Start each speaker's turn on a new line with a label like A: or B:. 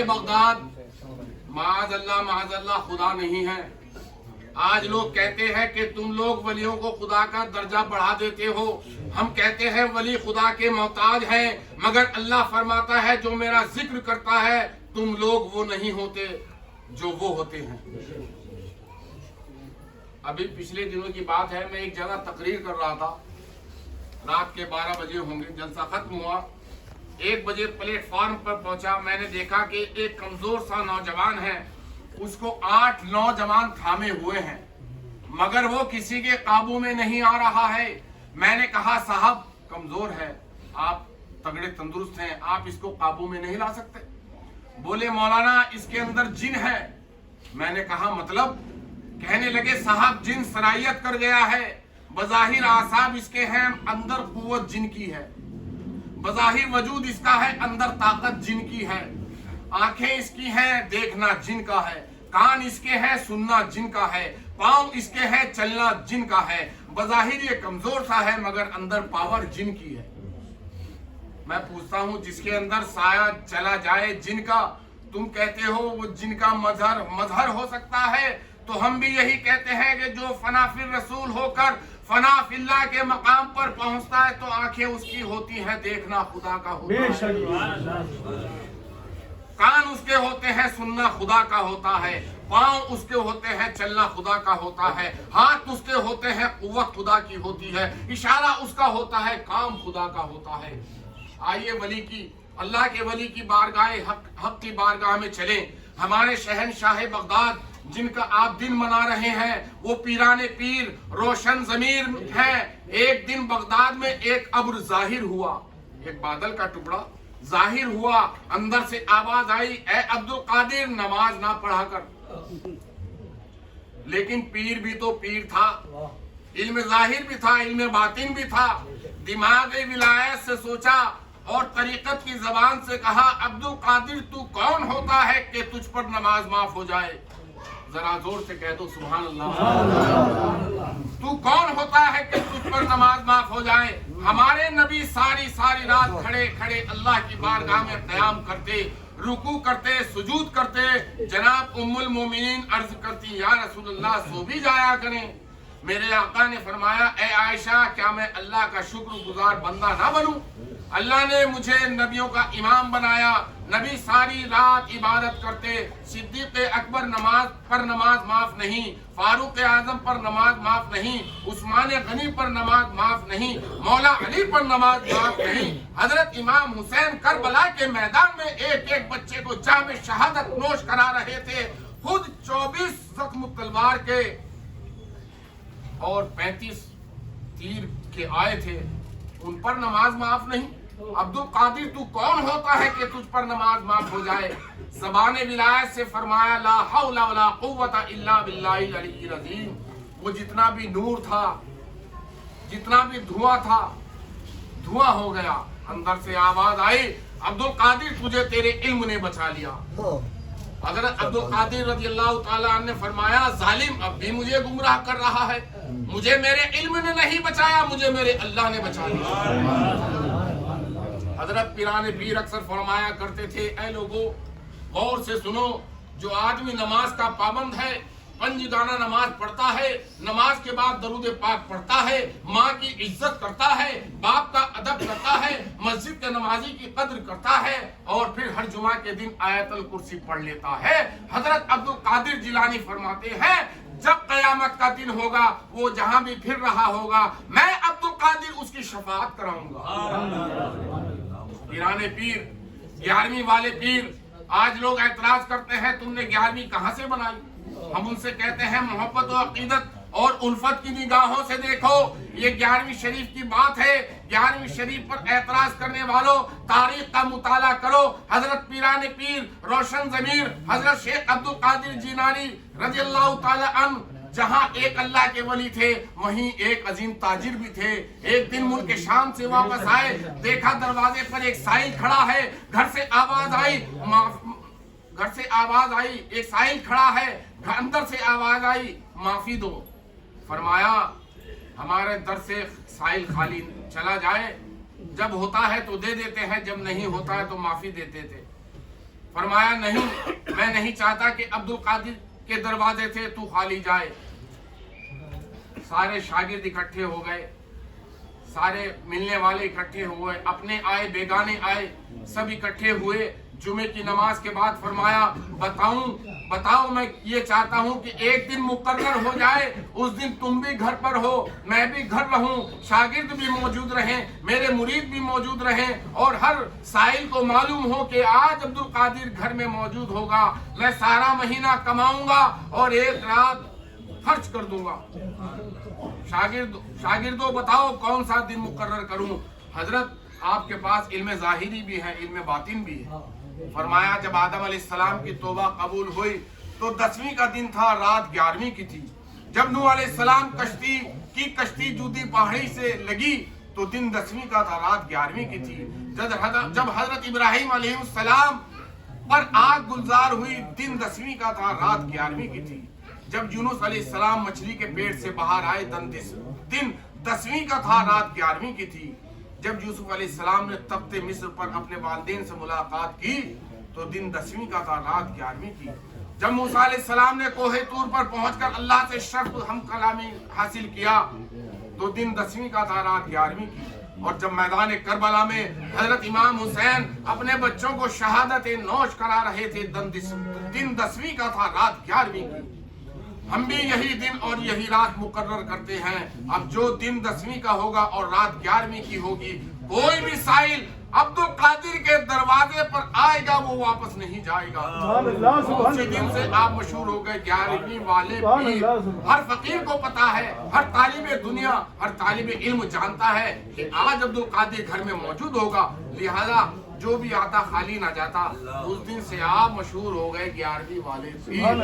A: Baghdad Maaz अल्लाह खुदा नहीं है। आज लोग कहते हैं कि तुम लोग वलियों को खुदा का दर्जा बढ़ा देते हो। हम कहते हैं वली खुदा के मोहताज हैं, मगर अल्लाह फरमाता है जो मेरा जिक्र करता है तुम लोग वो नहीं होते जो वो होते हैं। अभी पिछले दिनों की बात है, मैं एक जगह तकरीर कर रहा था, रात के 12 बजे होंगे, जलसा खत्म हुआ, 1 बजे प्लेटफॉर्म पर पहुंचा। मैंने देखा कि एक कमजोर सा नौजवान है, उसको 8 नौजवान थामे हुए हैं, मगर वो किसी के काबू में नहीं आ रहा है। मैंने कहा साहब कमजोर है, आप तगड़े तंदुरुस्त हैं, आप इसको काबू में नहीं ला सकते। बोले मौलाना इसके अंदर जिन है। मैंने कहा मतलब? कहने लगे साहब जिन सरायत कर गया है, बज़ाहिर आसाब इसके हैं, अंदर कुव्वत जिन की है, बज़ाहिर वजूद इसका है, अंदर ताकत जिन की है, आंखें इसकी हैं, देखना जिन का है, कान इसके हैं, सुनना जिन का है, पांव इसके हैं, चलना जिन का है, बज़ाहिर ये कमजोर सा है मगर अंदर पावर जिन की है। मैं पूछता हूं जिसके अंदर साया चला जाए जिन का, तुम कहते हो वो जिन का मजहर हो सकता है, तो हम भी यही कहते हैं कि जो फना फिर रसूल होकर फना फिल्लाह के मकाम पर पहुंचता है तो आंखें उसकी होती हैं, देखना खुदा का होता है, कान उसके होते हैं, सुनना खुदा का होता है, पांव उसके होते हैं, चलना खुदा का होता है, हाथ उसके होते हैं, कुव्वत खुदा की होती है, इशारा उसका होता है, काम खुदा का होता है। आइए वली की, अल्लाह के वली की बारगाह हक की बारगाह में चलें। हमारे शहनशाह बगदाद जिनका आप दिन मना रहे हैं, वो पीराने पीर रोशन जमीर हैं। एक दिन बगदाद में एक अब्र जाहिर हुआ, एक बादल का टुकड़ा जाहिर हुआ, अंदर से आवाज आई, ए अब्दुल कादिर नमाज ना पढ़ा कर। लेकिन पीर भी तो पीर था, इल्म जाहिर भी था, इल्म बातिन भी था। दिमाग विलायत से सोचा और तरीकत की जबान से कहा, अब्दुल कादिर तू कौन होता है कि तुझ पर नमाज माफ हो जाए? जरा जोर से कह दो सुभान अल्लाह। तू कौन होता है कि तुझ पर नमाज माफ हो जाए? हमारे नबी सारी रात खड़े खड़े अल्लाह की बारगाह में क़याम करते, रुकू करते, सुजूद करते। जनाब उम्मुल मोमिनीन अर्ज करती, या रसूलल्लाह सो भी जाया करें। मेरे आका ने फरमाया, ए आयशा क्या मैं अल्लाह का शुक्रगुजार बंदा ना बनूं? अल्लाह ने मुझे नबियों का इमाम बनाया, नबी सारी रात इबादत करते। सिद्दीक अकबर पर नमाज माफ नहीं, फारूक आजम पर नमाज माफ नहीं, उस्मान गनी पर नमाज माफ नहीं, मौला अली पर नमाज माफ नहीं। हजरत इमाम हुसैन करबला के मैदान में एक एक बच्चे को जाम शहादत नोश करा रहे थे, खुद 24 जख्म तलवार के और 35 तीर के आए थे, उन पर नमाज माफ नहीं। अब्दुल कादिर तू कौन होता है कि तुझ पर नमाज माफ हो जाए? ज़बाने विलायत से फरमाया, ला हौला वला कुव्वता इल्ला बिल्लाहिल अलीय्यिल अज़ीम। वो जितना भी नूर था, जितना भी धुआं था, धुआं हो गया। अंदर से आवाज आई, अब्दुल कादिर तुझे तेरे इल्म ने बचा लिया। हज़रत अब्दुल कादिर रज़ियल्लाहु ताला अन्हु ने फरमाया, जालिम अब भी मुझे गुमराह कर रहा है, मुझे मेरे इल्म ने नहीं बचाया, मुझे मेरे अल्लाह ने बचा लिया। हजरत पीराने पीर अक्सर फरमाया करते थे, ऐ लोगों गौर से सुनो, जो आदमी नमाज का पाबंद है, पंजगाना नमाज पढ़ता है, नमाज के बाद दरूद पाक पढ़ता है, माँ की इज्जत करता है, बाप का अदब करता है, मस्जिद के नमाजी की कद्र करता है और फिर हर जुमा के दिन आयतुल कुर्सी पढ़ लेता है। हजरत अब्दुल कादिर जिलानी फरमाते हैं, जब कयामत का दिन होगा, वो जहां भी फिर रहा होगा, मैं अब्दुल कादिर उसकी शफाअत कराऊंगा। पीराने पीर, 11वीं वाले पीर। आज लोग एतराज करते हैं तुमने 11वीं कहां से बनाई? हम उनसे कहते हैं मोहब्बत और अकीदत और उल्फत की निगाहों से देखो, ये 11वीं शरीफ की बात है। 11वीं शरीफ पर एतराज करने वालों, तारीख का मुताला करो। हजरत पीराने पीर रोशन जमीर हजरत शेख अब्दुल कादिर जिलानी रज़ियल्लाहु ताला अन्हु, जहां एक अल्लाह के वली थे, वहीं एक अजीम ताजिर भी थे। एक दिन मुल्क शाम से वापस आए, देखा दरवाजे पर एक साइल खड़ा है। घर से आवाज आई, एक साइल खड़ा है। अंदर से आवाज आई, माफी दो। फरमाया, हमारे दर से साइल खाली चला जाए, जब होता है तो दे देते हैं, जब नहीं होता है तो माफी देते थे। فرمایا نہیں، میں نہیں چاہتا کہ عبد القادر کے دروازے سے تو خالی جائے۔ سارے شاگرد اکٹھے ہو گئے، سارے ملنے والے اکٹھے ہوئے، اپنے آئے بیگانے آئے، سب اکٹھے ہوئے۔ جمعے کی نماز کے بعد فرمایا بتاؤ میں یہ چاہتا ہوں کہ ایک دن مقرر ہو جائے، اس دن تم بھی گھر پر ہو، میں بھی گھر رہوں، شاگرد بھی موجود رہیں، میرے مرید بھی موجود رہیں، اور ہر سائل کو معلوم ہو کہ آج عبد القادر گھر میں موجود ہوگا، میں سارا مہینہ کماؤں گا اور ایک رات خرچ کر دوں گا۔ شاگردوں بتاؤ کون سا دن مقرر کروں؟ حضرت آپ کے پاس علم ظاہری بھی ہے، علم باطن بھی ہے۔ فرمایا جب آدم علیہ السلام کی توبہ قبول ہوئی تو 10ویں کا دن تھا، رات 11ویں کی تھی۔ جب نوح علیہ السلام کشتی جودی پہاڑی سے لگی تو دن 10ویں کا تھا، رات 11ویں کی تھی۔ جب حضرت ابراہیم علیہ السلام پر آگ گلزار ہوئی دن 10ویں کا تھا، رات 11ویں کی تھی۔ جب یونس علیہ السلام مچھلی کے پیٹ سے باہر آئے دن 10ویں کا تھا، رات 11ویں کی تھی۔ جب یوسف علیہ السلام نے تخت مصر پر اپنے والدین سے ملاقات کی تو دن 10ویں کا تھا، رات 11ویں کی۔ جب موسیٰ علیہ السلام نے کوہ طور پر پہنچ کر اللہ سے شرف ہم کلامی حاصل کیا تو دن 10ویں کا تھا، رات 11ویں کی۔ اور جب میدان کربلا میں حضرت امام حسین اپنے بچوں کو شہادت نوش کرا رہے تھے دن 10ویں کا تھا، رات 11ویں کی۔ ہم بھی یہی دن اور یہی رات مقرر کرتے ہیں۔ اب جو دن 10ویں کا ہوگا اور رات 11ویں کی ہوگی، کوئی بھی سائل عبد القادر کے دروازے پر آئے گا وہ واپس نہیں جائے گا۔ اسی دن سے آپ مشہور ہو گئے 11ویں والے پیر۔ ہر فقیر کو پتا ہے، ہر طالب دنیا، ہر طالب علم جانتا ہے کہ آج عبد القادر گھر میں موجود ہوگا، لہذا جو بھی آتا خالی نہ جاتا۔ اس دن سے آپ مشہور ہو گئے 11ویں والے پیر۔